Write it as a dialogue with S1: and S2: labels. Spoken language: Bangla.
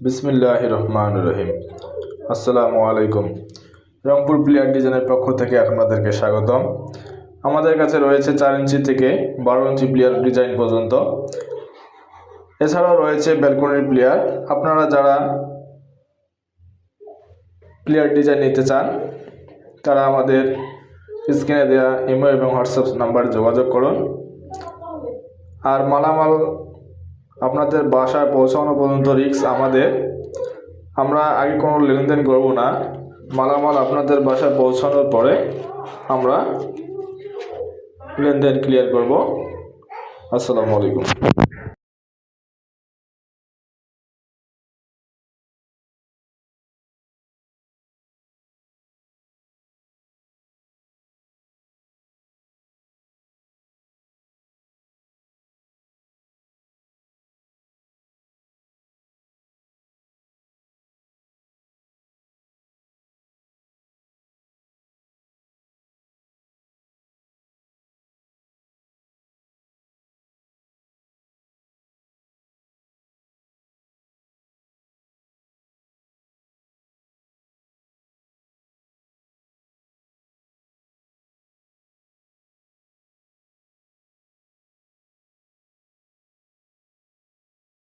S1: বিসমিল্লাহির রহমানির রহিম। আসসালামু আলাইকুম। রংপুর প্লেয়ার ডিজাইনের পক্ষ থেকে আপনাদেরকে স্বাগতম। আমাদের কাছে রয়েছে 4 ইঞ্চি থেকে 12 ইঞ্চি প্লেয়ার ডিজাইন পর্যন্ত। এছাড়াও রয়েছে ব্যালকনির প্লেয়ার। আপনারা যারা প্লেয়ার ডিজাইন নিতে চান তারা আমাদের স্ক্রিনে দেওয়া ইমো এবং হোয়াটসঅ্যাপ নাম্বারে যোগাযোগ করুন। আর মালামাল আপনাদের বাসায় পৌঁছানো পর্যন্ত রিস্ক আমাদের। আমরা আগে কোনো লেনদেন করব না। মালামাল আপনাদের বাসায় পৌঁছানোর পরে আমরা লেনদেন ক্লিয়ার করব। আসসালামু আলাইকুম।